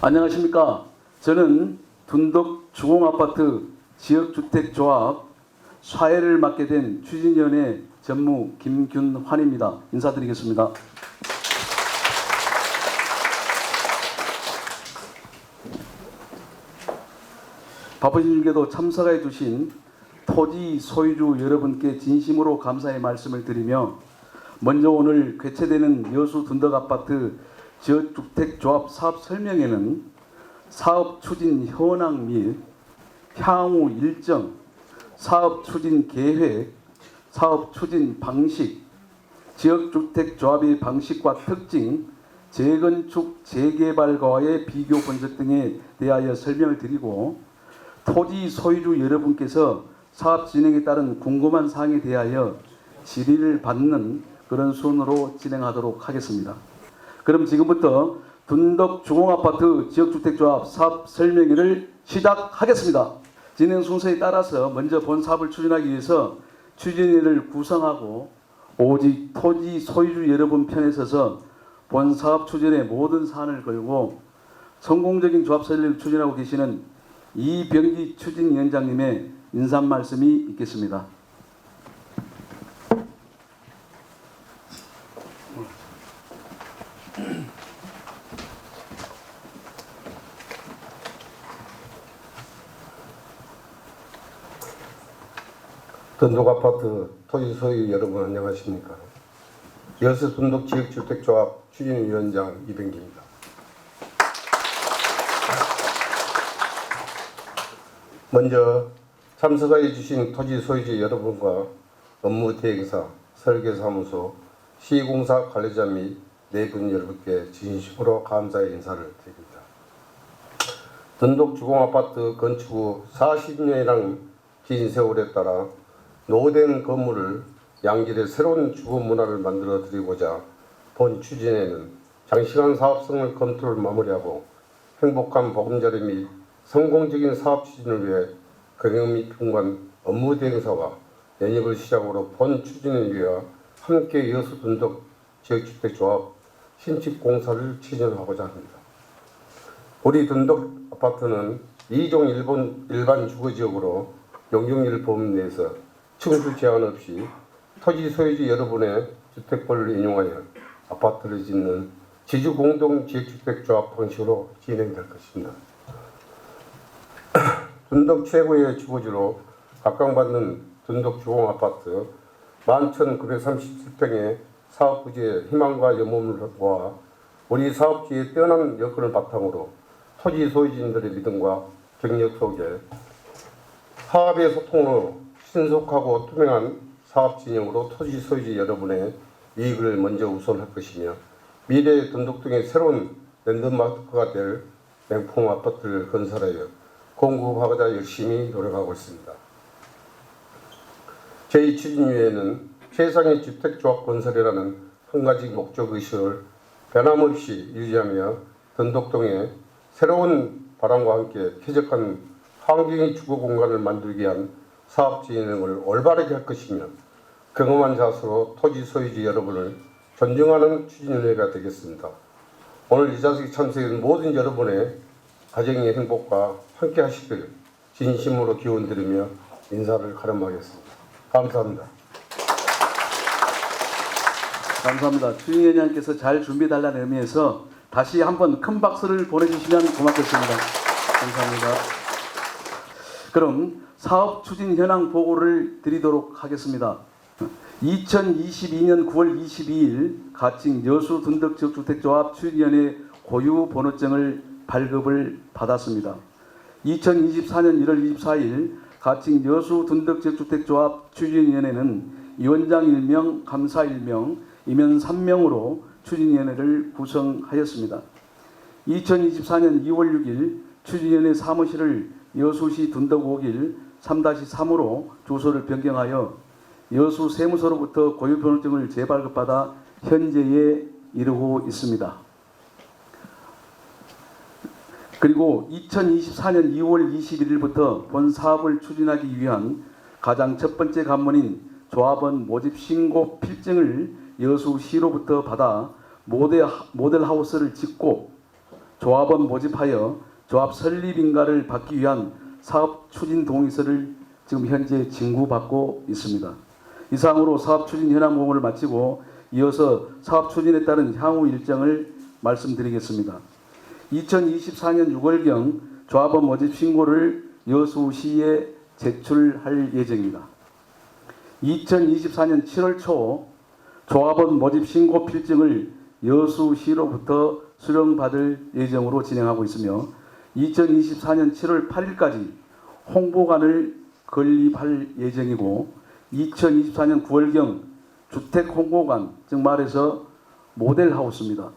안녕하십니까. 저는 둔덕 주공아파트 지역주택조합 사회를 맡게 된 추진위원회 전무 김균환입니다. 인사드리겠습니다. 바쁘신 중에도 참석해 주신 토지 소유주 여러분께 진심으로 감사의 말씀을 드리며, 먼저 오늘 개최되는 여수 둔덕아파트 지역주택조합 사업 설명회는 사업 추진 현황 및 향후 일정, 사업 추진 계획, 사업 추진 방식, 지역주택조합의 방식과 특징, 재건축, 재개발과의 비교 분석 등에 대하여 설명을 드리고, 토지 소유주 여러분께서 사업 진행에 따른 궁금한 사항에 대하여 질의를 받는 그런 순으로 진행하도록 하겠습니다. 그럼 지금부터 둔덕 주공아파트 지역주택조합 사업 설명회를 시작하겠습니다. 진행 순서에 따라서 먼저 본 사업을 추진하기 위해서 추진위를 구성하고 오직 토지 소유주 여러분 편에 서서 본 사업 추진의 모든 사안을 걸고 성공적인 조합 설립을 추진하고 계시는 이병기 추진위원장님의 인사 말씀이 있겠습니다. 둔덕아파트 토지 소유 여러분 안녕하십니까. 여수 둔덕 지역주택조합 추진위원장 이병기입니다. 먼저 참석해 주신 토지 소유주 여러분과 업무 대행사, 설계사무소, 시공사 관리자 및 내분 여러분께 진심으로 감사의 인사를 드립니다. 둔덕 주공아파트 건축 후 40년이란 긴 세월에 따라 노후된 건물을 양질의 새로운 주거 문화를 만들어 드리고자 본 추진에는 장시간 사업성을 검토를 마무리하고 행복한 보금자리 및 성공적인 사업 추진을 위해 경영 및 분관 업무 대행사와 연입을 시작으로 본 추진을 위해 함께 여수 둔덕 지역주택조합 신축 공사를 추진하고자 합니다. 우리 둔덕 아파트는 2종 일반 주거지역으로 용적률 범위 내에서 층수 제한 없이 토지 소유주 여러분의 주택권을 인용하여 아파트를 짓는 지주공동 지역주택조합 방식으로 진행될 것입니다. 둔덕 최고의 주거지로 각광받는 둔덕 주공아파트 11,937평의 사업부지의 희망과 염원과 우리 사업지의 뛰어난 여건을 바탕으로 토지 소유주인들의 믿음과 경력 속에 화합의 소통으로 신속하고 투명한 사업 진영으로 토지 소유주 여러분의 이익을 먼저 우선할 것이며 미래의 둔덕 등의 새로운 랜드마크가 될 명품 아파트를 건설하여 공급하고자 열심히 노력하고 있습니다. 제2추진위에는 최상의 주택조합 건설이라는 한 가지 목적의식을 변함없이 유지하며 둔덕동에 새로운 바람과 함께 쾌적한 환경의 주거 공간을 만들기 위한 사업 진행을 올바르게 할 것이며 경험한 자세로 토지 소유주 여러분을 존중하는 추진위원회가 되겠습니다. 오늘 이 자리에 참석한 모든 여러분의 가정의 행복과 함께 하시길 진심으로 기원드리며 인사를 가름하겠습니다. 감사합니다. 감사합니다. 추진위원장께서 잘 준비해달라는 의미에서 다시 한번 큰 박수를 보내주시면 고맙겠습니다. 감사합니다. 그럼 사업 추진 현황 보고를 드리도록 하겠습니다. 2022년 9월 22일 가칭 여수 둔덕 지역주택조합 추진위원회 고유 번호증을 발급을 받았습니다. 2024년 1월 24일 가칭 여수 둔덕 지역주택조합 추진위원회는 위원장 1명, 감사 1명, 임원 3명으로 추진위원회를 구성하였습니다. 2024년 2월 6일 추진위원회 사무실을 여수시 둔덕 5길 3-3으로 주소를 변경하여 여수 세무서로부터 고유번호증을 재발급받아 현재에 이르고 있습니다. 그리고 2024년 2월 21일부터 본 사업을 추진하기 위한 가장 첫 번째 관문인 조합원 모집 신고 필증을 여수시로부터 받아 모델하우스를 짓고 조합원 모집하여 조합 설립 인가를 받기 위한 사업 추진 동의서를 지금 현재 진구받고 있습니다. 이상으로 사업 추진 현황 공고를 마치고 이어서 사업 추진에 따른 향후 일정을 말씀드리겠습니다. 2024년 6월경 조합원 모집 신고를 여수시에 제출할 예정입니다. 2024년 7월 초 조합원 모집 신고 필증을 여수시로부터 수령받을 예정으로 진행하고 있으며 2024년 7월 8일까지 홍보관을 건립할 예정이고 2024년 9월경 주택 홍보관, 즉 말해서 모델하우스입니다.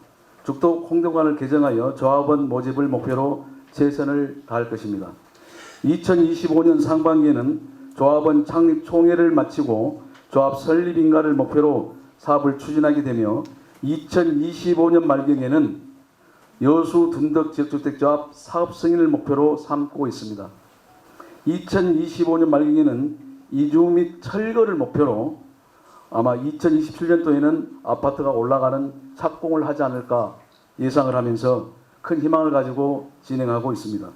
주택 홍보관을 개정하여 조합원 모집을 목표로 최선을 다할 것입니다. 2025년 상반기에는 조합원 창립 총회를 마치고 조합 설립 인가를 목표로 사업을 추진하게 되며 2025년 말경에는 여수 둔덕 지역주택조합 사업 승인을 목표로 삼고 있습니다. 2025년 말경에는 이주 및 철거를 목표로 아마 2027년도에는 아파트가 올라가는 착공을 하지 않을까 예상을 하면서 큰 희망을 가지고 진행하고 있습니다.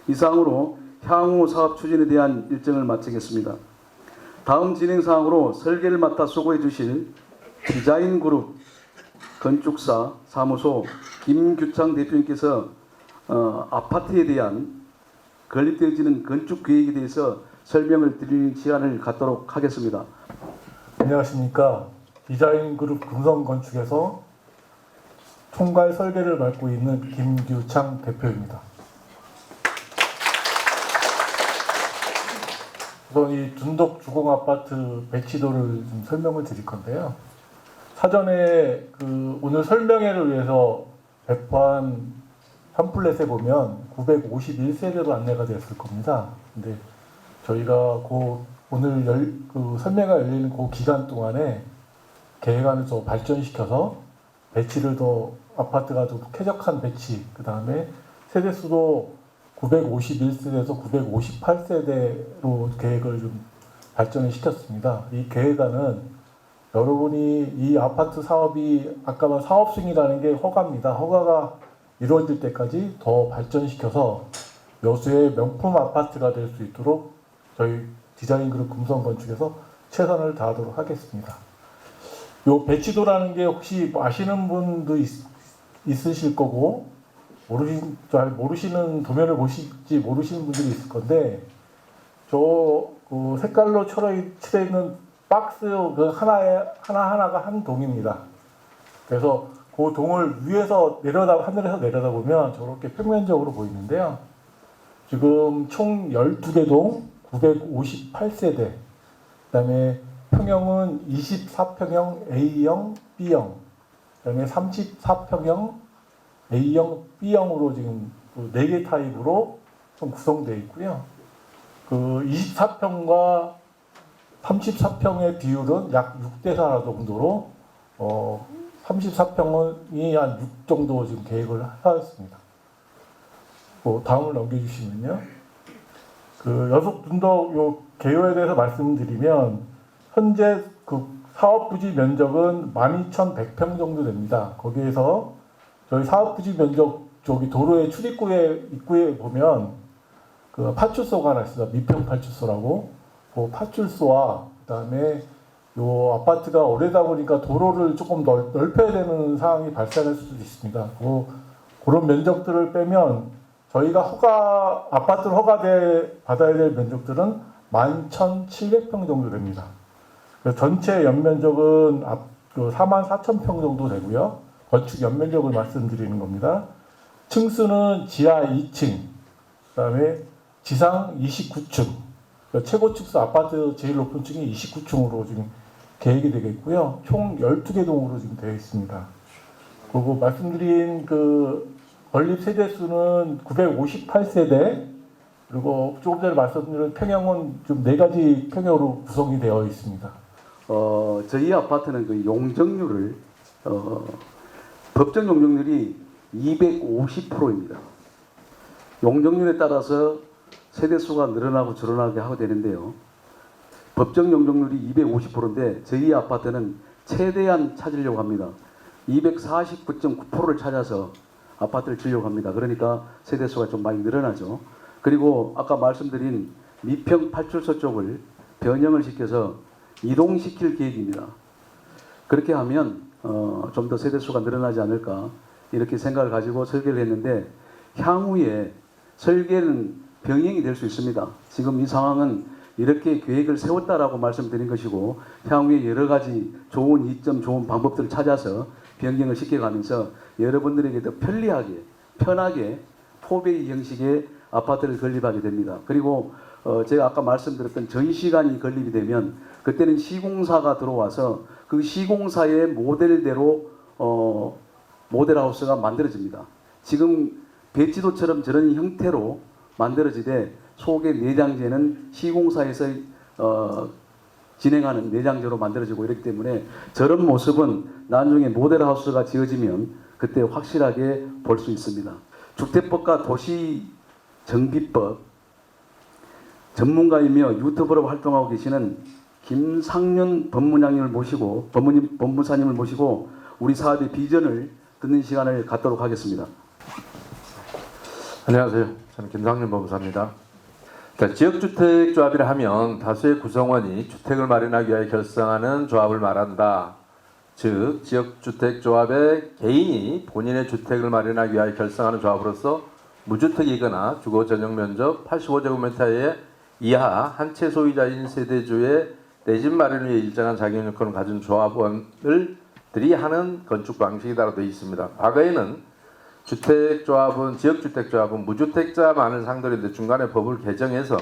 이상으로 향후 사업 추진에 대한 일정을 마치겠습니다. 다음 진행 사항으로 설계를 맡아 수고해 주실 디자인그룹 건축사 사무소 김규창 대표님께서 아파트에 대한 건립되어지는 건축 계획에 대해서 설명을 드릴 시간을 갖도록 하겠습니다. 안녕하십니까. 디자인그룹 금성건축에서 총괄 설계를 맡고 있는 김규창 대표입니다. 우선 이 둔덕 주공아파트 배치도를 좀 설명을 드릴 건데요. 사전에 오늘 설명회를 위해서 배포한 팜플렛에 보면 951세대로 안내가 되었을 겁니다. 근데 저희가 오늘 설명회가 열리는 그 기간 동안에 계획안을 더 발전시켜서 배치를 더 아파트가 더 쾌적한 배치, 그 다음에 세대수도 951세대에서 958세대로 계획을 좀 발전을 시켰습니다. 이 계획안은 여러분이 이 아파트 사업이 아까 말 사업승이라는 게 허가입니다. 허가가 이루어질 때까지 더 발전시켜서 여수의 명품 아파트가 될 수 있도록 저희 디자인그룹 금성건축에서 최선을 다하도록 하겠습니다. 요 배치도라는 게 혹시 아시는 분도 있으실 거고 잘 모르시는 도면을 보실지 모르시는 분들이 있을 건데 그 색깔로 칠해 있는 박스 그 하나하나가 한 동입니다. 그래서 그 동을 하늘에서 내려다 보면 저렇게 평면적으로 보이는데요. 지금 총 12개 동 958세대, 그 다음에 평형은 24평형 A형, B형, 그 다음에 34평형 A형, B형으로 지금 4개 타입으로 좀 구성되어 있고요. 그 24평과 34평의 비율은 약 6대4 정도로 34평이 한 6 정도 지금 계획을 하였습니다. 다음을 넘겨주시면요. 여수 둔덕 요 개요에 대해서 말씀드리면 현재 그 사업 부지 면적은 12,100평 정도 됩니다. 거기에서 저희 사업 부지 면적 저기 도로의 입구에 보면 그 파출소가 하나 있습니다. 미평 파출소라고. 그 파출소와 그다음에 요 아파트가 오래다 보니까 도로를 조금 넓혀야 되는 상황이 발생할 수도 있습니다. 그런 면적들을 빼면 저희가 아파트를 받아야 될 면적들은 11,700평 정도 됩니다. 전체 연면적은 44,000평 정도 되고요. 건축 연면적을 말씀드리는 겁니다. 층수는 지하 2층, 그다음에 지상 29층. 최고 층수 아파트 제일 높은 층이 29층으로 지금 계획이 되겠고요. 총 12개 동으로 지금 되어 있습니다. 그리고 말씀드린 건립 세대 수는 958세대, 그리고 조금 전에 말씀드린 평형은 좀 4가지 평형으로 구성이 되어 있습니다. 저희 아파트는 그 용적률을 법정 용적률이 250%입니다. 용적률에 따라서 세대수가 늘어나고 줄어나게 하게 되는데요. 법정 용적률이 250%인데 저희 아파트는 최대한 찾으려고 합니다. 249.9%를 찾아서 아파트를 지으려고 합니다. 그러니까 세대수가 좀 많이 늘어나죠. 그리고 아까 말씀드린 미평 파출소 쪽을 변형을 시켜서 이동시킬 계획입니다. 그렇게 하면 좀 더 세대수가 늘어나지 않을까 이렇게 생각을 가지고 설계를 했는데 향후에 설계는 병행이 될 수 있습니다. 지금 이 상황은 이렇게 계획을 세웠다라고 말씀드린 것이고 향후에 여러 가지 좋은 이점, 좋은 방법들을 찾아서 변경을 시켜가면서 여러분들에게 더 편리하게, 편하게 포베이 형식의 아파트를 건립하게 됩니다. 그리고 제가 아까 말씀드렸던 전시관이 건립이 되면 그때는 시공사가 들어와서 그 시공사의 모델대로 모델하우스가 만들어집니다. 지금 배지도처럼 저런 형태로 만들어지되 속의 내장재는 시공사에서 진행하는 내장재로 만들어지고 이렇기 때문에 저런 모습은 나중에 모델하우스가 지어지면 그때 확실하게 볼 수 있습니다. 주택법과 도시정비법 전문가이며 유튜버로 활동하고 계시는 김상윤 법무장님을 모시고 법무사님을 모시고 우리 사업의 비전을 듣는 시간을 갖도록 하겠습니다. 안녕하세요. 저는 김상윤 법무사입니다. 지역주택조합이라 하면 다수의 구성원이 주택을 마련하기 위해 결성하는 조합을 말한다. 즉 지역주택조합의 개인이 본인의 주택을 마련하기 위해 결성하는 조합으로서 무주택이거나 주거 전용 면적 85제곱미터 이하 한 채 소유자인 세대주의 내 집 마련을 위해 일정한 자격요건을 가진 조합원들이 하는 건축 방식이라고 되어 있습니다. 과거에는 지역주택조합은 무주택자만을 상대로 했는데 중간에 법을 개정해서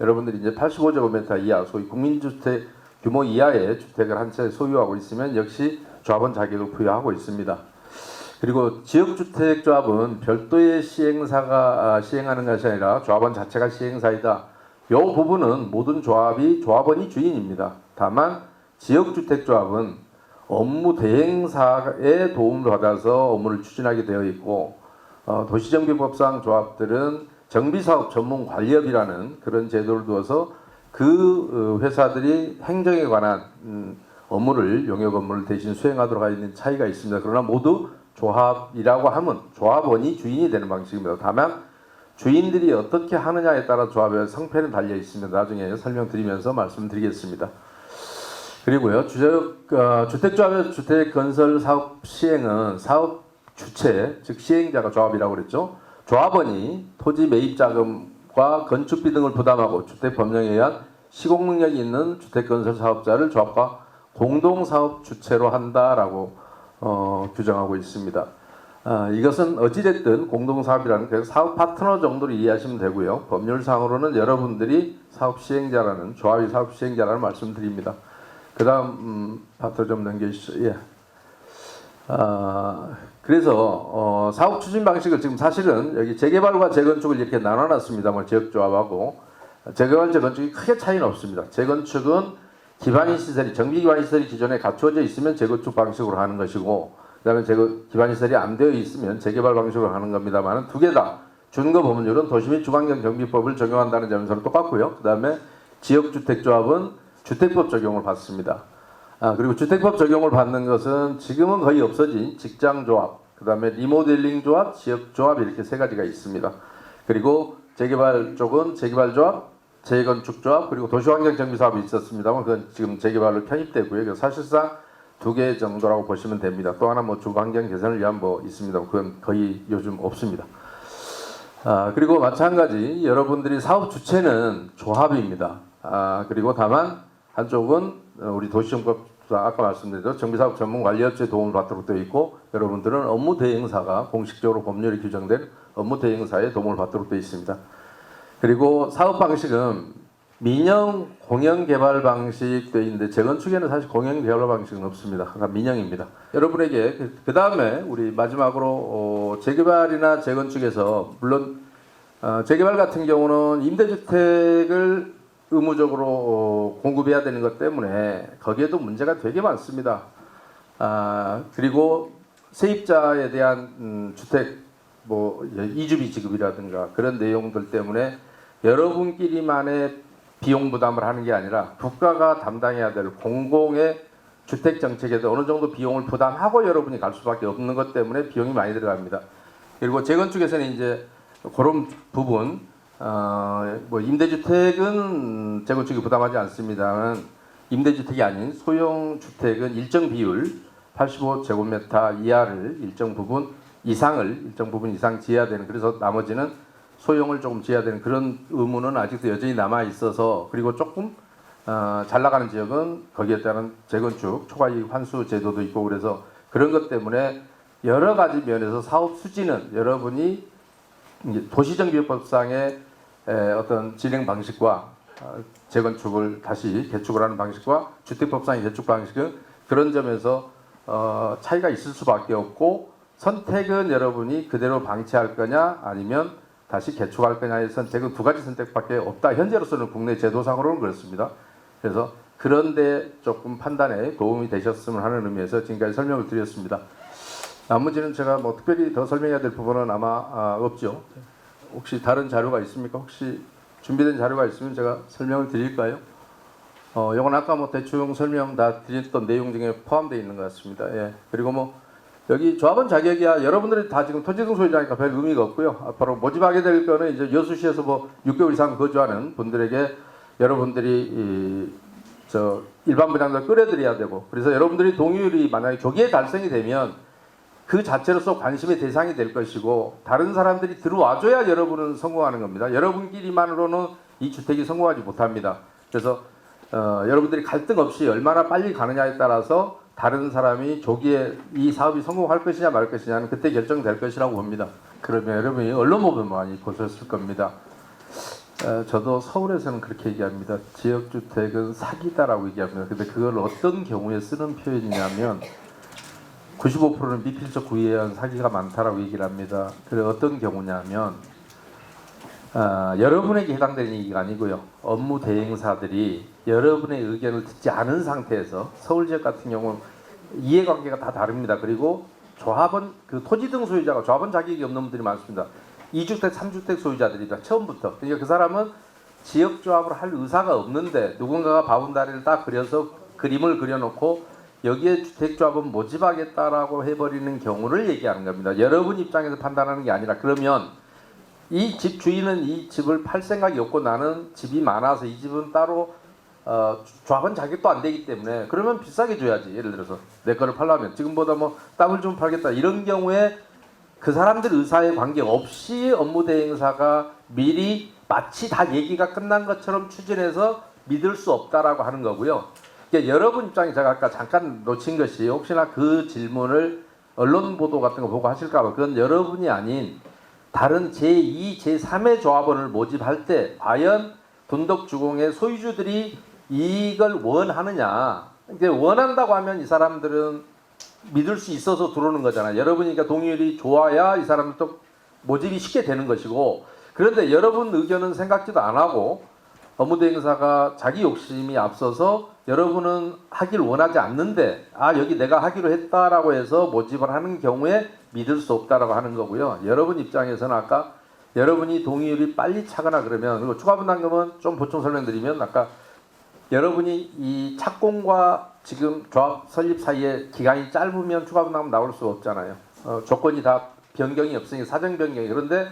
여러분들이 이제 85제곱미터 이하 소위 국민주택 규모 이하의 주택을 한 채 소유하고 있으면 역시 조합원 자격을 부여하고 있습니다. 그리고 지역주택조합은 별도의 시행사가 시행하는 것이 아니라 조합원 자체가 시행사이다. 이 부분은 모든 조합원이 주인입니다. 다만 지역주택조합은 업무 대행사의 도움을 받아서 업무를 추진하게 되어 있고 도시정비법상 조합들은 정비사업 전문관리업이라는 그런 제도를 두어서 그 회사들이 행정에 관한 업무를 용역 업무를 대신 수행하도록 하어 있는 차이가 있습니다. 그러나 모두 조합이라고 하면 조합원이 주인이 되는 방식입니다. 다만 주인들이 어떻게 하느냐에 따라 조합의 성패는 달려 있습니다. 나중에 설명드리면서 말씀드리겠습니다. 그리고요, 주택조합의 주택건설 사업 시행은 사업 주체, 즉 시행자가 조합이라고 그랬죠. 조합원이 토지 매입 자금과 건축비 등을 부담하고 주택 법령에 의한 시공 능력이 있는 주택건설 사업자를 조합과 공동사업 주체로 한다라고 규정하고 있습니다. 이것은 어찌됐든 공동사업이라는 그래서 사업 파트너 정도로 이해하시면 되고요. 법률상으로는 여러분들이 사업 시행자라는 조합이 사업 시행자라는 말씀드립니다. 그 다음 파트 좀 넘겨주시죠. 예. 그래서 사업 추진 방식을 지금 사실은 여기 재개발과 재건축을 이렇게 나눠놨습니다만 지역조합하고 재개발, 재건축이 크게 차이는 없습니다. 재건축은 기반인 시설이 정비 기반인 시설이 기존에 갖추어져 있으면 재건축 방식으로 하는 것이고 그다음에 기반인 시설이 안 되어 있으면 재개발 방식으로 하는 겁니다만 두 개 다 준거 법률은 도시 및 주관경 정비법을 적용한다는 점에서는 똑같고요. 그다음에 지역주택조합은 주택법 적용을 받습니다. 그리고 주택법 적용을 받는 것은 지금은 거의 없어진 직장조합, 그 다음에 리모델링 조합, 지역조합 이렇게 세 가지가 있습니다. 그리고 재개발 쪽은 재개발조합, 재건축조합, 그리고 도시환경정비사업이 있었습니다만 그건 지금 재개발로 편입되고요. 그래서 사실상 두 개 정도라고 보시면 됩니다. 또 하나 뭐 주환경 개선을 위한 뭐 있습니다. 그건 거의 요즘 없습니다. 그리고 마찬가지 여러분들이 사업 주체는 조합입니다. 그리고 다만 한쪽은 우리 도시정법 아까 말씀드린 정비사업 전문관리업체 도움을 받도록 되어 있고 여러분들은 업무 대행사가 공식적으로 법률이 규정된 업무 대행사의 도움을 받도록 되어 있습니다. 그리고 사업 방식은 민영 공영 개발 방식도 있는데 재건축에는 사실 공영 개발 방식은 없습니다. 그러니까 민영입니다. 여러분에게 그 다음에 우리 마지막으로 재개발이나 재건축에서 물론 재개발 같은 경우는 임대주택을 의무적으로 공급해야 되는 것 때문에 거기에도 문제가 되게 많습니다. 그리고 세입자에 대한 주택 이주비 지급이라든가 그런 내용들 때문에 여러분끼리만의 비용 부담을 하는 게 아니라 국가가 담당해야 될 공공의 주택 정책에도 어느 정도 비용을 부담하고 여러분이 갈 수밖에 없는 것 때문에 비용이 많이 들어갑니다. 그리고 재건축에서는 이제 그런 부분 뭐 임대주택은 재건축이 부담하지 않습니다만 임대주택이 아닌 소형 주택은 일정 비율 85제곱미터 이하를 일정 부분 이상 지어야 되는, 그래서 나머지는 소형을 조금 지어야 되는 그런 의무는 아직도 여전히 남아 있어서, 그리고 조금 잘 나가는 지역은 거기에 따른 재건축 초과이익 환수 제도도 있고, 그래서 그런 것 때문에 여러 가지 면에서 사업 수지는 여러분이 도시정비법상의 어떤 진행 방식과 재건축을 다시 개축을 하는 방식과 주택법상의 개축 방식은 그런 점에서 차이가 있을 수밖에 없고, 선택은 여러분이 그대로 방치할 거냐 아니면 다시 개축할 거냐의 선택은 두 가지 선택밖에 없다. 현재로서는 국내 제도상으로는 그렇습니다. 그래서 그런데 조금 판단에 도움이 되셨으면 하는 의미에서 지금까지 설명을 드렸습니다. 나머지는 제가 뭐 특별히 더 설명해야 될 부분은 아마 없죠. 혹시 다른 자료가 있습니까? 혹시 준비된 자료가 있으면 제가 설명을 드릴까요? 이건 아까 뭐 대충 설명 다 드렸던 내용 중에 포함되어 있는 것 같습니다. 예. 그리고 뭐 여기 조합원 자격이야 여러분들이 다 지금 토지 등 소유자니까 별 의미가 없고요. 앞으로 모집하게 될 거는 이제 여수시에서 뭐 6개월 이상 거주하는 분들에게 여러분들이 일반 분양자를 끌어들여야 되고, 그래서 여러분들이 동의율이 만약에 조기에 달성이 되면 그 자체로서 관심의 대상이 될 것이고, 다른 사람들이 들어와줘야 여러분은 성공하는 겁니다. 여러분끼리만으로는 이 주택이 성공하지 못합니다. 그래서 여러분들이 갈등 없이 얼마나 빨리 가느냐에 따라서 다른 사람이 조기에 이 사업이 성공할 것이냐 말 것이냐는 그때 결정될 것이라고 봅니다. 그러면 여러분이 언론 보면 많이 보셨을 겁니다. 저도 서울에서는 그렇게 얘기합니다. 지역주택은 사기다라고 얘기합니다. 근데 그걸 어떤 경우에 쓰는 표현이냐면 95%는 미필적 구애에 의한 사기가 많다라고 얘기를 합니다. 그래 어떤 경우냐면 여러분에게 해당되는 얘기가 아니고요. 업무 대행사들이 여러분의 의견을 듣지 않은 상태에서, 서울 지역 같은 경우는 이해관계가 다 다릅니다. 그리고 조합원, 그 토지 등 소유자가 조합원 자격이 없는 분들이 많습니다. 2주택, 3주택 소유자들이다. 처음부터. 그러니까 그 사람은 지역조합을 할 의사가 없는데 누군가가 바운다리를 딱 그려서 그림을 그려놓고 여기에 주택조합은 모집하겠다라고 해버리는 경우를 얘기하는 겁니다. 여러분 입장에서 판단하는 게 아니라, 그러면 이 집 주인은 이 집을 팔 생각이 없고 나는 집이 많아서 이 집은 따로 조합원 자격도 안 되기 때문에 그러면 비싸게 줘야지. 예를 들어서 내 거를 팔려면 지금보다 뭐 땅을 좀 팔겠다, 이런 경우에 그 사람들 의사에 관계없이 업무 대행사가 미리 마치 다 얘기가 끝난 것처럼 추진해서 믿을 수 없다라고 하는 거고요. 그러니까 여러분 입장에 제가 아까 잠깐 놓친 것이, 혹시나 그 질문을 언론 보도 같은 거 보고 하실까 봐, 그건 여러분이 아닌 다른 제2, 제3의 조합원을 모집할 때 과연 둔덕주공의 소유주들이 이걸 원하느냐. 이제 원한다고 하면 이 사람들은 믿을 수 있어서 들어오는 거잖아요. 여러분이 그러니까 동의율이 좋아야 이 사람들도 모집이 쉽게 되는 것이고, 그런데 여러분 의견은 생각지도 안 하고 업무대행사가 자기 욕심이 앞서서 여러분은 하길 원하지 않는데 여기 내가 하기로 했다라고 해서 모집을 하는 경우에 믿을 수 없다라고 하는 거고요. 여러분 입장에서는 아까 여러분이 동의율이 빨리 차거나 그러면, 그리고 추가 분담금은 좀 보충 설명드리면, 아까 여러분이 이 착공과 지금 조합 설립 사이에 기간이 짧으면 추가 분담금 나올 수 없잖아요. 조건이 다 변경이 없으니 사정 변경이. 그런데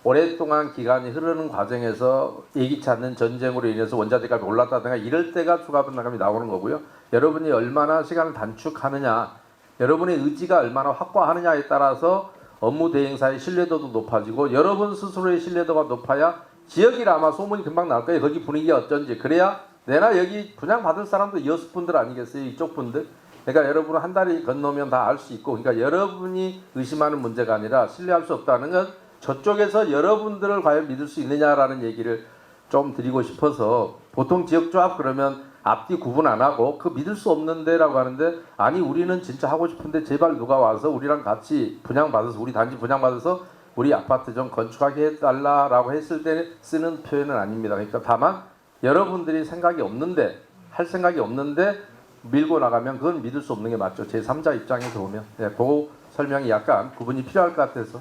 오랫동안 기간이 흐르는 과정에서 예기치 않는 전쟁으로 인해서 원자재값이 올랐다든가 이럴 때가 추가 분담금이 나오는 거고요. 여러분이 얼마나 시간을 단축하느냐, 여러분의 의지가 얼마나 확고하느냐에 따라서 업무 대행사의 신뢰도도 높아지고, 여러분 스스로의 신뢰도가 높아야 지역이라 아마 소문이 금방 날 거예요. 거기 분위기가 어쩐지. 그래야 내나 여기 분양 받을 사람도 여수분들 아니겠어요? 이쪽 분들. 그러니까 여러분은 한 달이 건너면 다 알 수 있고, 그러니까 여러분이 의심하는 문제가 아니라 신뢰할 수 없다는 건 저쪽에서 여러분들을 과연 믿을 수 있느냐라는 얘기를 좀 드리고 싶어서, 보통 지역조합 그러면 앞뒤 구분 안 하고 그 믿을 수 없는데라고 하는데, 아니 우리는 진짜 하고 싶은데 제발 누가 와서 우리랑 같이 분양받아서, 우리 단지 분양받아서 우리 아파트 좀 건축하게 해달라라고 했을 때 쓰는 표현은 아닙니다. 그러니까 다만 여러분들이 생각이 없는데, 할 생각이 없는데 밀고 나가면 그건 믿을 수 없는 게 맞죠. 제3자 입장에서 보면. 그 설명이 약간 구분이 필요할 것 같아서.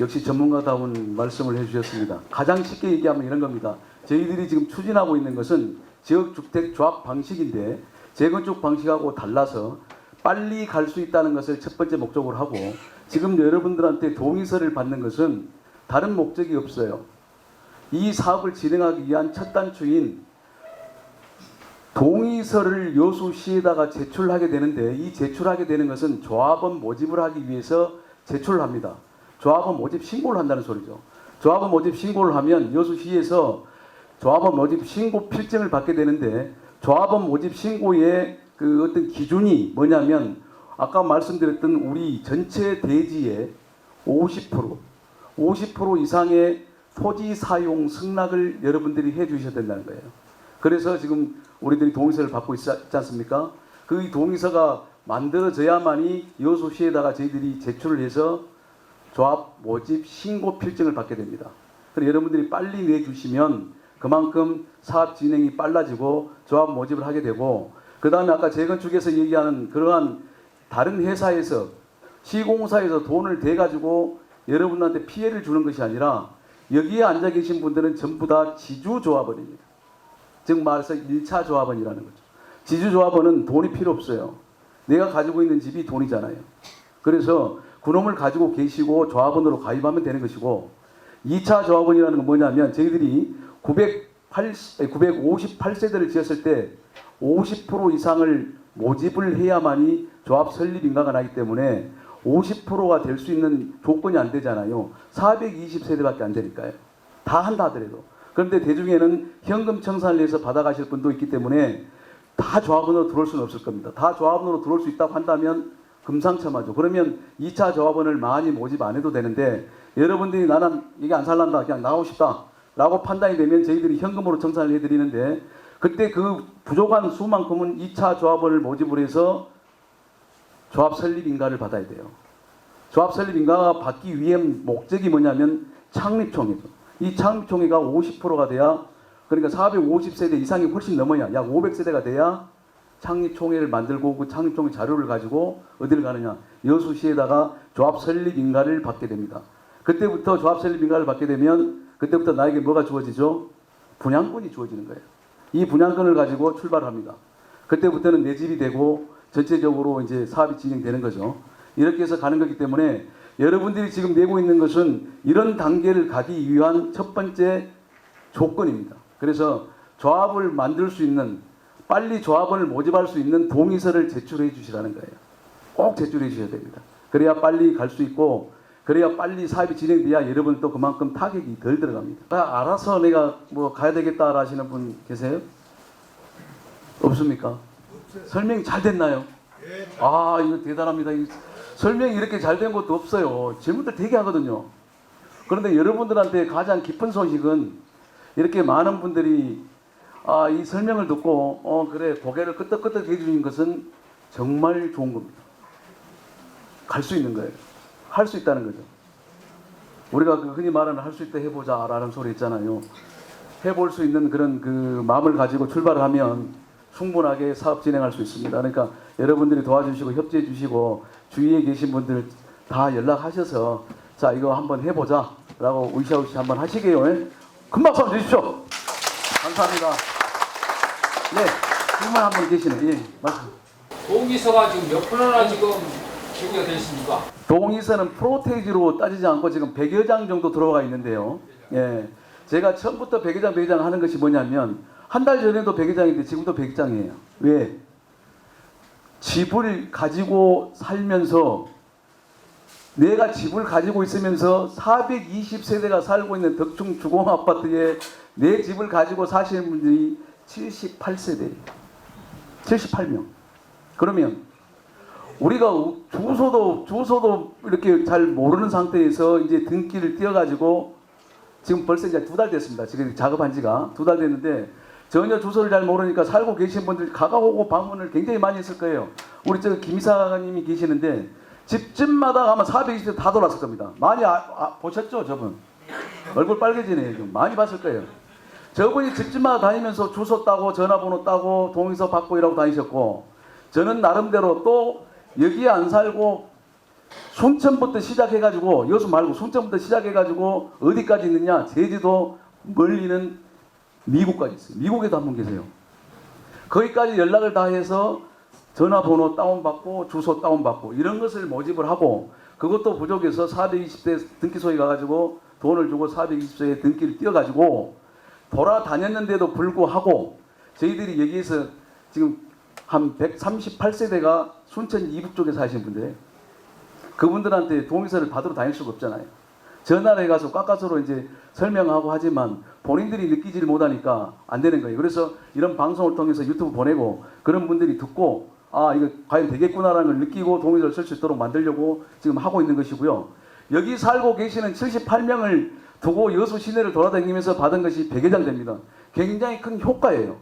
역시 전문가다운 말씀을 해주셨습니다. 가장 쉽게 얘기하면 이런 겁니다. 저희들이 지금 추진하고 있는 것은 지역주택 조합 방식인데, 재건축 방식하고 달라서 빨리 갈 수 있다는 것을 첫 번째 목적으로 하고, 지금 여러분들한테 동의서를 받는 것은 다른 목적이 없어요. 이 사업을 진행하기 위한 첫 단추인 동의서를 여수시에다가 제출하게 되는데, 이 제출하게 되는 것은 조합원 모집을 하기 위해서 제출을 합니다. 조합원 모집 신고를 한다는 소리죠. 조합원 모집 신고를 하면 여수시에서 조합원 모집 신고 필증을 받게 되는데, 조합원 모집 신고의 그 어떤 기준이 뭐냐면, 아까 말씀드렸던 우리 전체 대지의 50% 이상의 토지 사용 승낙을 여러분들이 해 주셔야 된다는 거예요. 그래서 지금 우리들이 동의서를 받고 있지 않습니까? 그 동의서가 만들어져야만이 여수시에다가 저희들이 제출을 해서 조합 모집 신고 필증을 받게 됩니다. 그래서 여러분들이 빨리 내주시면 그만큼 사업 진행이 빨라지고 조합 모집을 하게 되고, 그 다음에 아까 재건축에서 얘기하는 그러한 다른 회사에서 시공사에서 돈을 대가지고 여러분한테 피해를 주는 것이 아니라, 여기에 앉아 계신 분들은 전부 다 지주조합원입니다. 즉 말해서 1차 조합원이라는 거죠. 지주조합원은 돈이 필요 없어요. 내가 가지고 있는 집이 돈이잖아요. 그래서 그놈을 가지고 계시고 조합원으로 가입하면 되는 것이고, 2차 조합원이라는 건 뭐냐면, 저희들이 958세대를 지었을 때 50% 이상을 모집을 해야만이 조합 설립 인가가 나기 때문에 50%가 될 수 있는 조건이 안 되잖아요. 420세대밖에 안 되니까요. 다 한다 하더라도. 그런데 대중에는 현금 청산을 해서 받아가실 분도 있기 때문에 다 조합원으로 들어올 수는 없을 겁니다. 다 조합원으로 들어올 수 있다고 한다면 금상첨화죠. 그러면 2차 조합원을 많이 모집 안 해도 되는데, 여러분들이 나는 이게 안 살란다, 그냥 나가고 싶다 라고 판단이 되면 저희들이 현금으로 청산을 해드리는데, 그때 그 부족한 수만큼은 2차 조합원을 모집을 해서 조합 설립 인가를 받아야 돼요. 조합 설립 인가가 받기 위한 목적이 뭐냐면 창립총회죠. 이 창립총회가 50%가 돼야, 그러니까 450세대 이상이 훨씬 넘어야, 약 500세대가 돼야 창립총회를 만들고, 그 창립총회 자료를 가지고 어디를 가느냐, 여수시에다가 조합 설립 인가를 받게 됩니다. 그때부터 조합 설립 인가를 받게 되면 그때부터 나에게 뭐가 주어지죠? 분양권이 주어지는 거예요. 이 분양권을 가지고 출발합니다. 그때부터는 내 집이 되고 전체적으로 이제 사업이 진행되는 거죠. 이렇게 해서 가는 거기 때문에 여러분들이 지금 내고 있는 것은 이런 단계를 가기 위한 첫 번째 조건입니다. 그래서 조합을 만들 수 있는, 빨리 조합원을 모집할 수 있는 동의서를 제출해 주시라는 거예요. 꼭 제출해 주셔야 됩니다. 그래야 빨리 갈 수 있고, 그래야 빨리 사업이 진행돼야 여러분도 그만큼 타격이 덜 들어갑니다. 알아서 내가 뭐 가야 되겠다 하시는 분 계세요? 없습니까? 설명이 잘 됐나요? 아, 이거 대단합니다. 설명이 이렇게 잘 된 것도 없어요. 질문들 되게 하거든요. 그런데 여러분들한테 가장 기쁜 소식은, 이렇게 많은 분들이 이 설명을 듣고 그래 고개를 끄덕끄덕 해주신 것은 정말 좋은 겁니다. 갈 수 있는 거예요. 할 수 있다는 거죠. 우리가 그 흔히 말하는 할 수 있다 해보자 라는 소리 있잖아요. 해볼 수 있는 그런 그 마음을 가지고 출발을 하면 충분하게 사업 진행할 수 있습니다. 그러니까 여러분들이 도와주시고 협조해 주시고 주위에 계신 분들 다 연락하셔서 자, 이거 한번 해보자 라고 으쌰으쌰 한번 하시게요. 큰 박수 한번 주십시오. 감사합니다. 네, 질문 한 분 계시네. 예, 말씀. 동의서가 지금 몇 프로나 지금 준비가 되어 있습니까? 동의서는 프로테이지로 따지지 않고 지금 100여 장 정도 들어가 있는데요. 예, 제가 처음부터 100여 장 하는 것이 뭐냐면, 한 달 전에도 100여 장인데 지금도 100장이에요. 왜? 집을 가지고 살면서, 내가 집을 가지고 있으면서 420세대가 살고 있는 덕충 주공아파트에 내 집을 가지고 사시는 분들이 78세대예요. 78명. 그러면 우리가 주소도 이렇게 잘 모르는 상태에서 이제 등기를 띄어가지고 지금 벌써 이제 2달 됐습니다. 지금 작업한 지가 2달 됐는데, 전혀 주소를 잘 모르니까 살고 계신 분들이 가가오고 방문을 굉장히 많이 했을 거예요. 우리 저 김이사님이 계시는데 집집마다 가면 420세 다 돌았을 겁니다. 많이 보셨죠, 저분? 얼굴 빨개지네요. 좀 많이 봤을 거예요. 저분이 집집마다 다니면서 주소 따고 전화번호 따고 동의서 받고 이라고 다니셨고, 저는 나름대로 또 여기에 안 살고 순천부터 시작해가지고, 여수 말고 순천부터 시작해가지고 어디까지 있느냐, 제주도 멀리는 미국까지 있어요. 미국에도 한 분 계세요. 거기까지 연락을 다 해서 전화번호 다운받고 주소 다운받고 이런 것을 모집을 하고 그것도 부족해서 420대 등기소에 가가지고 돈을 주고 420소에 등기를 띄워가지고 돌아다녔는데도 불구하고 저희들이 여기에서 지금 한 138세대가 순천 이북 쪽에 사시는 분들 그분들한테 동의서를 받으러 다닐 수가 없잖아요. 전화를 해가서 깎아서로 이제 설명하고 하지만 본인들이 느끼지를 못하니까 안 되는 거예요. 그래서 이런 방송을 통해서 유튜브 보내고 그런 분들이 듣고 아 이거 과연 되겠구나라는 걸 느끼고 동의서를 쓸 수 있도록 만들려고 지금 하고 있는 것이고요. 여기 살고 계시는 78명을 두고 여수 시내를 돌아다니면서 받은 것이 100회장 됩니다. 굉장히 큰 효과예요.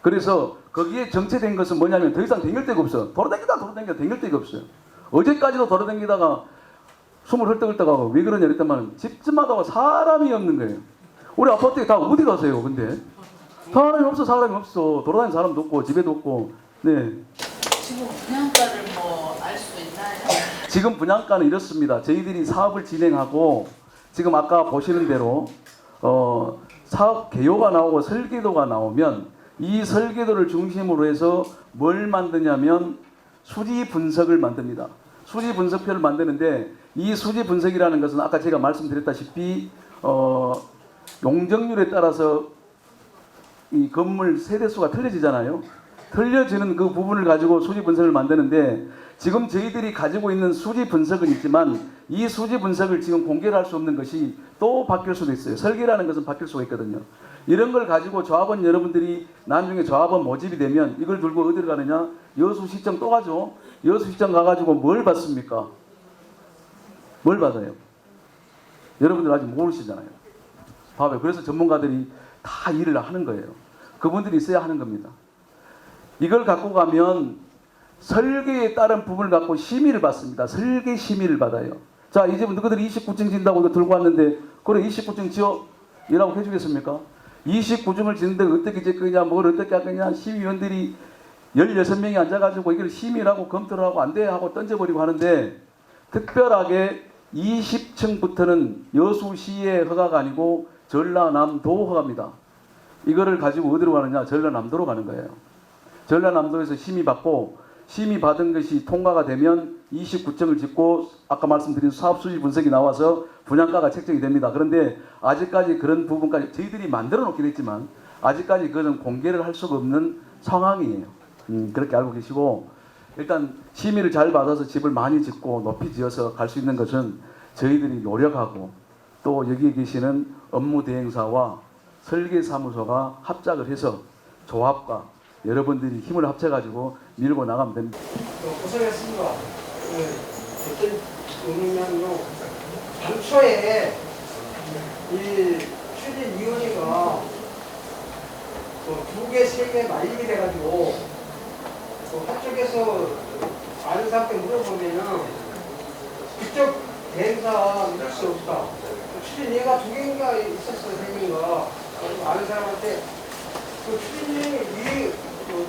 그래서 거기에 정체된 것은 뭐냐면 더 이상 댕길 데가 없어. 돌아다니다 댕길 데가 없어요. 어제까지도 돌아다니다가 숨을 헐떡헐떡하고 왜 그러냐 그랬더만 집집마다 사람이 없는 거예요. 우리 아파트에 다 어디 가세요 근데? 사람이 없어. 돌아다니는 사람도 없고 집에도 없고. 네. 지금 분양가를 뭐 알 수 있나요? 지금 분양가는 이렇습니다. 저희들이 사업을 진행하고 지금 아까 보시는 대로 사업 개요가 나오고 설계도가 나오면 이 설계도를 중심으로 해서 뭘 만드냐면 수지 분석을 만듭니다. 수지 분석표를 만드는데 이 수지 분석이라는 것은 아까 제가 말씀드렸다시피 용적률에 따라서 이 건물 세대수가 틀려지잖아요. 틀려지는 그 부분을 가지고 수지 분석을 만드는데 지금 저희들이 가지고 있는 수지 분석은 있지만 이 수지 분석을 지금 공개를 할 수 없는 것이 또 바뀔 수도 있어요. 설계라는 것은 바뀔 수가 있거든요. 이런 걸 가지고 조합원 여러분들이 나중에 조합원 모집이 되면 이걸 들고 어디를 가느냐? 여수시청 또 가죠. 여수시청 가가지고 뭘 받습니까? 뭘 받아요? 여러분들 아직 모르시잖아요. 봐봐요. 그래서 전문가들이 다 일을 하는 거예요. 그분들이 있어야 하는 겁니다. 이걸 갖고 가면 설계에 따른 부분을 갖고 심의를 받습니다. 설계 심의를 받아요. 자, 이 집은 너희들이 29층 진다고 이거 들고 왔는데 그래 29층 지어? 이라고 해주겠습니까? 29층을 짓는데 어떻게 짓 거냐 뭘 어떻게 할 거냐 심의위원들이 16명이 앉아가지고 이걸 심의를 하고 검토를 하고 안 돼 하고 던져버리고 하는데 특별하게 20층부터는 여수시의 허가가 아니고 전라남도 허가입니다. 이거를 가지고 어디로 가느냐? 전라남도로 가는 거예요. 전라남도에서 심의받고 심의받은 것이 통과가 되면 29층을 짓고 아까 말씀드린 사업수지 분석이 나와서 분양가가 책정이 됩니다. 그런데 아직까지 그런 부분까지 저희들이 만들어 놓긴 했지만 아직까지 그것은 공개를 할 수가 없는 상황이에요. 그렇게 알고 계시고 일단 심의를 잘 받아서 집을 많이 짓고 높이 지어서 갈 수 있는 것은 저희들이 노력하고 또 여기에 계시는 업무대행사와 설계사무소가 합작을 해서 조합과 여러분들이 힘을 합쳐가지고 밀고 나가면 됩니다. 고생했습니다. 어떤 의미냐면요. 당초에 이 추진위원회가 2개, 3개 말리게 돼가지고 한쪽에서 아는 사람한테 물어보면은 그쪽 대행사 믿을 수 없다. 추진위가 2개인가 있었어, 3개인가. 아는 사람한테 그 추진위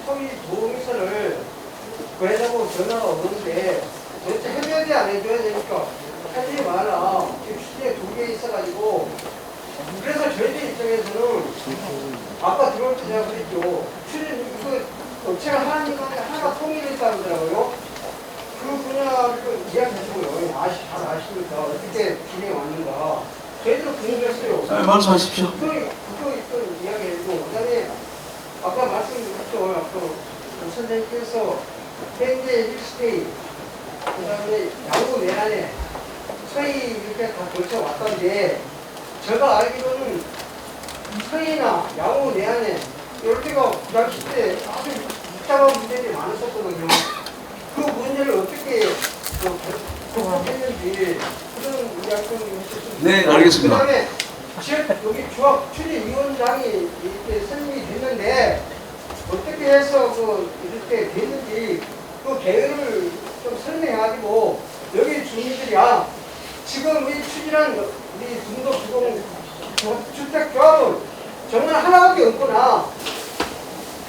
토지 동의서를 구해자고 전화가 오는데 도대체 해줘야 돼 안 해줘야 되니까 하지 마라. 지금 추진에 2개 있어가지고 그래서 저희들 입장에서는 아까 들어올 때 제가 그랬죠. 추진 이거 업체가 하나가 통일했다고 하더라고요. 그 분야를 좀 이야기해주고요. 잘 아시니까 어떻게 진행이 왔는가. 저희들은 궁금했어요. 네, 말씀하십시오. 그거 이야기해주고 그다음에 아까 말씀드렸죠. 앞으로 선생님께서 현재 1스테이 그다음에 양구 내란에 서희 이렇게 다 걸쳐 왔던데 제가 알기로는 서희나 양구 내란에 이렇게가 그 당시 때 아주 복잡한 문제들이 많았었거든요. 그 문제를 어떻게克服했는지 그런 이야기 좀 해주셨으면 네, 알겠습니다. 그다음에 여기 조합 추진위원장이 이렇게 선임이 됐는데 어떻게 해서 이렇게 됐는지 그 계획을 좀 설명해가지고 여기 주민들이야 지금 우리 추진한 우리 중도 주공 주택조합은 정말 하나밖에 없구나.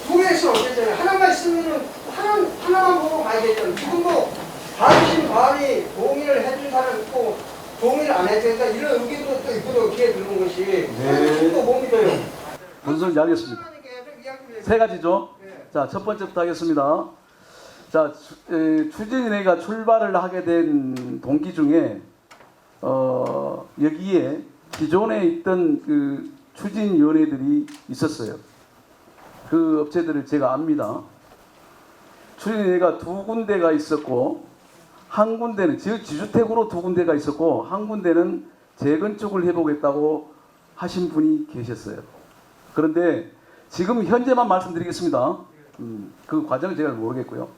2개 있으면 어땠잖아요. 하나만 있으면은 하나만 보고 가야 되잖아요. 지금도 반신 반이 동의를 해준 사람 있고 동의를 안 해주니까 이런 의견도 또 있고 기회 드는 것이 또 못 믿어요. 무슨 소리인지 알겠습니다. 세 가지죠. 자, 첫 번째부터 하겠습니다. 자, 추진위가 출발을 하게 된 동기 중에 여기에 기존에 있던 그 추진위원회들이 있었어요. 그 업체들을 제가 압니다. 추진위가 두 군데가 있었고, 한 군데는 지주택으로 두 군데가 있었고, 한 군데는 재건축을 해보겠다고 하신 분이 계셨어요. 그런데 지금 현재만 말씀드리겠습니다. 그 과정은 제가 모르겠고요.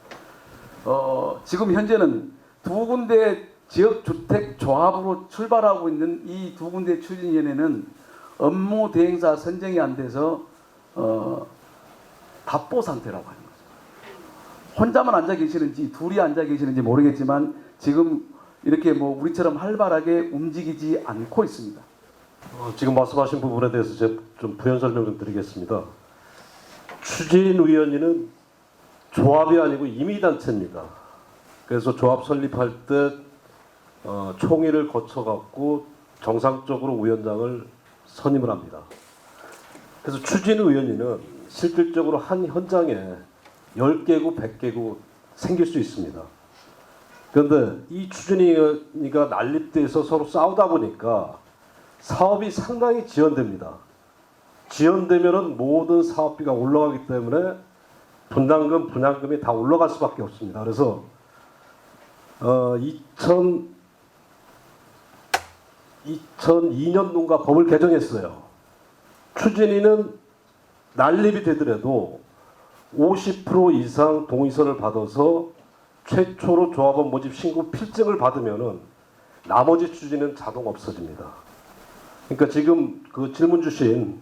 지금 현재는 두 군데 지역주택 조합으로 출발하고 있는 이 두 군데 추진위원회는 업무 대행사 선정이 안 돼서 답보 상태라고 하는 거죠. 혼자만 앉아 계시는지 둘이 앉아 계시는지 모르겠지만 지금 이렇게 뭐 우리처럼 활발하게 움직이지 않고 있습니다. 지금 말씀하신 부분에 대해서 제가 좀 부연 설명 좀 드리겠습니다. 추진위원회는 조합이 아니고 임의단체입니다. 그래서 조합 설립할 때 총의를 거쳐갖고 정상적으로 위원장을 선임을 합니다. 그래서 추진위원회는 실질적으로 한 현장에 10개구, 100개구 생길 수 있습니다. 그런데 이 추진위가 난립돼서 서로 싸우다 보니까 사업이 상당히 지연됩니다. 지연되면은 모든 사업비가 올라가기 때문에 분담금, 분양금이 다 올라갈 수밖에 없습니다. 그래서 2002년도인가 법을 개정했어요. 추진위는 난립이 되더라도 50% 이상 동의서를 받아서 최초로 조합원 모집 신고 필증을 받으면은 나머지 추진은 자동 없어집니다. 그러니까 지금 그 질문 주신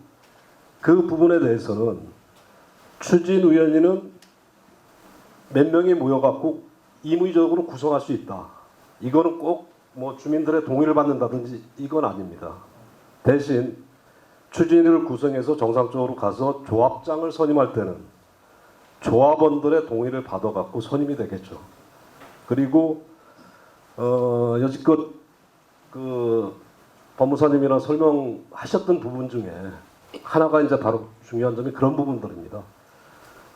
그 부분에 대해서는 추진위원회는 몇 명이 모여갖고 임의적으로 구성할 수 있다. 이거는 꼭 뭐 주민들의 동의를 받는다든지 이건 아닙니다. 대신 추진위를 구성해서 정상적으로 가서 조합장을 선임할 때는 조합원들의 동의를 받아갖고 선임이 되겠죠. 그리고 여지껏 그 법무사님이랑 설명하셨던 부분 중에 하나가 이제 바로 중요한 점이 그런 부분들입니다.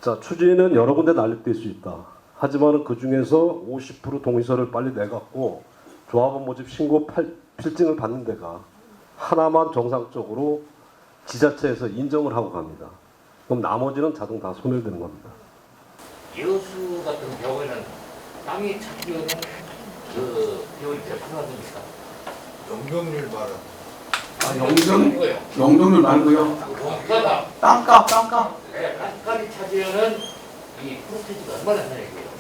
자, 추진은 여러 군데 난립될 수 있다. 하지만 그 중에서 50% 동의서를 빨리 내갖고 조합원 모집 신고 필증을 받는 데가 하나만 정상적으로 지자체에서 인정을 하고 갑니다. 그럼 나머지는 자동 다 소멸되는 겁니다. 여수 같은 경우에는 땅이 찾기에는 그 비용이 몇 프로나 됩니까? 용적률 말은 용적률 말고요. 원가가 땅값. 네, 땅값이 차지하는 이 프로테이지가 얼마나 되냐고요.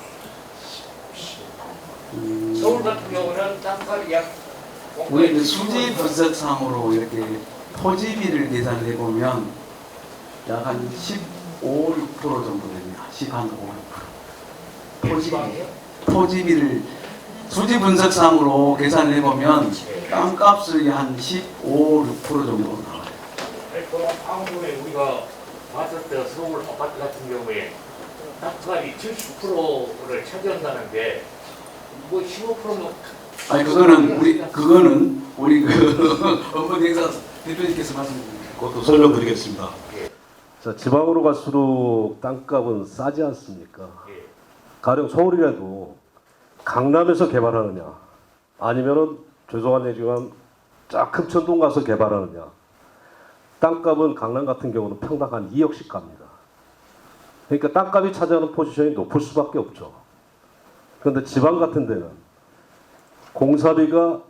서울 같은 경우는 땅값이 약 우리 이제 수지 분석상으로 이렇게 토지비를 계산을 해보면 약 한 15, 6% 정도 됩니다. 15, 6%. 토지비를 수지 분석상으로 계산을 해보면 땅값이 한 15, 6% 정도 나와요. 그럼 방금에 우리가 봤을 때 서울 아파트 같은 경우에 땅값이 70%를 차지한다는데 뭐 15%면 아니 그거는 우리 그 업무 대행사 대표님께서 말씀드립니다. 그것도 설명드리겠습니다. 자, 지방으로 갈수록 땅값은 싸지 않습니까? 가령 서울이라도 강남에서 개발하느냐 아니면은 죄송한 얘기지만 쫙 금천동 가서 개발하느냐 땅값은 강남 같은 경우는 평당 한 2억씩 갑니다. 그러니까 땅값이 차지하는 포지션이 높을 수밖에 없죠. 그런데 지방 같은 데는 공사비가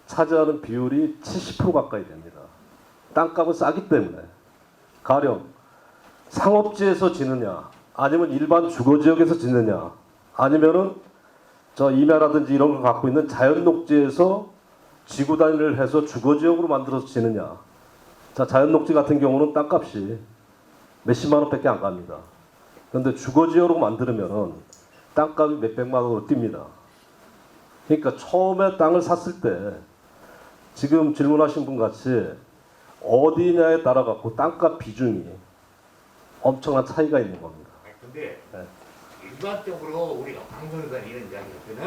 차지하는 비율이 70% 가까이 됩니다. 땅값은 싸기 때문에 가령 상업지에서 지느냐 아니면 일반 주거지역에서 짓느냐 아니면은 저 임야라든지 이런 걸 갖고 있는 자연녹지에서 지구 단위를 해서 주거지역으로 만들어서 지느냐. 자, 자연녹지 같은 경우는 땅값이 몇십만 원밖에 안 갑니다. 그런데 주거지역으로 만들면은 땅값이 몇백만 원으로 뜁니다. 그러니까 처음에 땅을 샀을 때 지금 질문하신 분 같이 어디냐에 따라 갖고 땅값 비중이 엄청난 차이가 있는 겁니다. 근데 네. 일반적으로 우리가 방송에서 이런 이야기할 때는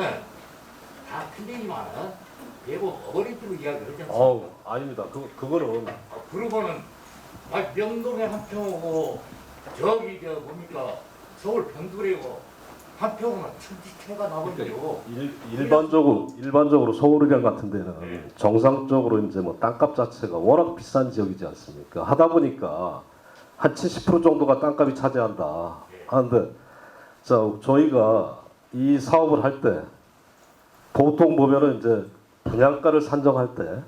다 틀리지만은 대부분 어린이로 이야기를 하지 않습니까? 아닙니다. 그거는 그러고는 명동에 한 평하고 저기 뭡니까 서울 병두리고 한 평은 천지채가 나버리고 일반적으로 서울이랑 같은 데는 정상적으로 이제 뭐 땅값 자체가 워낙 비싼 지역이지 않습니까? 하다 보니까 한 70% 정도가 땅값이 차지한다 하는데, 자, 저희가 이 사업을 할 때 보통 보면은 이제 분양가를 산정할 때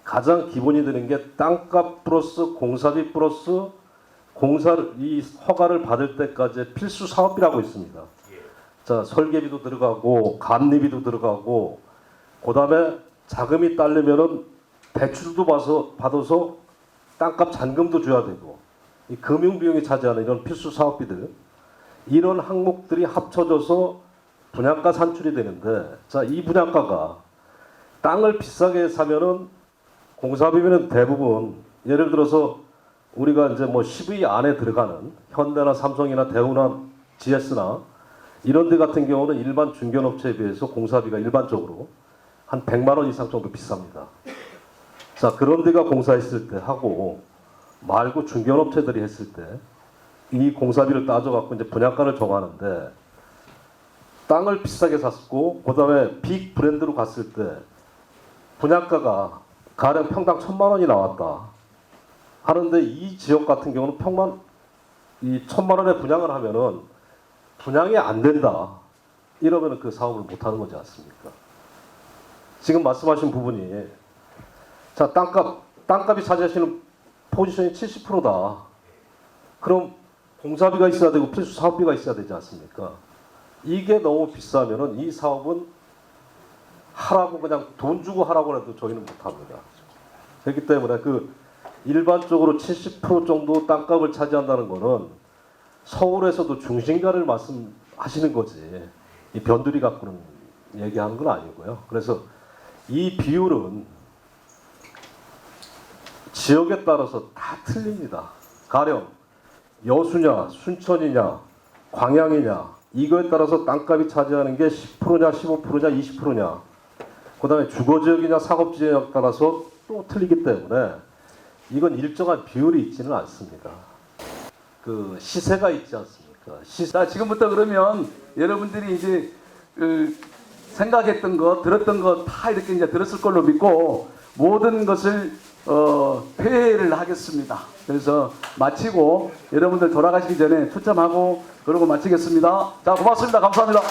가장 기본이 되는 게 땅값 플러스 공사비 플러스 이 허가를 받을 때까지 필수 사업비라고 있습니다. 자, 설계비도 들어가고 감리비도 들어가고, 그다음에 자금이 딸리면은 대출도 받아서 땅값 잔금도 줘야 되고, 이 금융 비용이 차지하는 이런 필수 사업비들, 이런 항목들이 합쳐져서 분양가 산출이 되는데, 자, 이 분양가가 땅을 비싸게 사면은 공사비면은 대부분 예를 들어서 우리가 이제 뭐 10위 안에 들어가는 현대나 삼성이나 대우나 GS나 이런 데 같은 경우는 일반 중견업체에 비해서 공사비가 일반적으로 한 100만 원 이상 정도 비쌉니다. 자, 그런 데가 공사했을 때 하고 말고 중견업체들이 했을 때 이 공사비를 따져갖고 이제 분양가를 정하는데, 땅을 비싸게 샀고 그다음에 빅 브랜드로 갔을 때 분양가가 가령 평당 1,000만 원이 나왔다 하는데, 이 지역 같은 경우는 이 1,000만 원에 분양을 하면은 분양이 안 된다 이러면은 그 사업을 못 하는 거지 않습니까? 지금 말씀하신 부분이, 자, 땅값이 차지하시는 포지션이 70%다. 그럼 공사비가 있어야 되고 필수 사업비가 있어야 되지 않습니까? 이게 너무 비싸면은 이 사업은 하라고 그냥 돈 주고 하라고 해도 저희는 못 합니다. 그렇기 때문에 그 일반적으로 70% 정도 땅값을 차지한다는 거는 서울에서도 중심가를 말씀하시는 거지, 이 변두리 갖고는 얘기하는 건 아니고요. 그래서 이 비율은 지역에 따라서 다 틀립니다. 가령 여수냐 순천이냐 광양이냐 이거에 따라서 땅값이 차지하는 게 10%냐 15%냐 20%냐, 그 다음에 주거지역이냐 상업지역에 따라서 또 틀리기 때문에 이건 일정한 비율이 있지는 않습니다. 그 시세가 있지 않습니까? 자, 지금부터 그러면 여러분들이 이제 생각했던 거, 들었던 거 다 이렇게 이제 들었을 걸로 믿고 모든 것을 회의를 하겠습니다. 그래서 마치고 여러분들 돌아가시기 전에 추첨하고 그러고 마치겠습니다. 자, 고맙습니다. 감사합니다.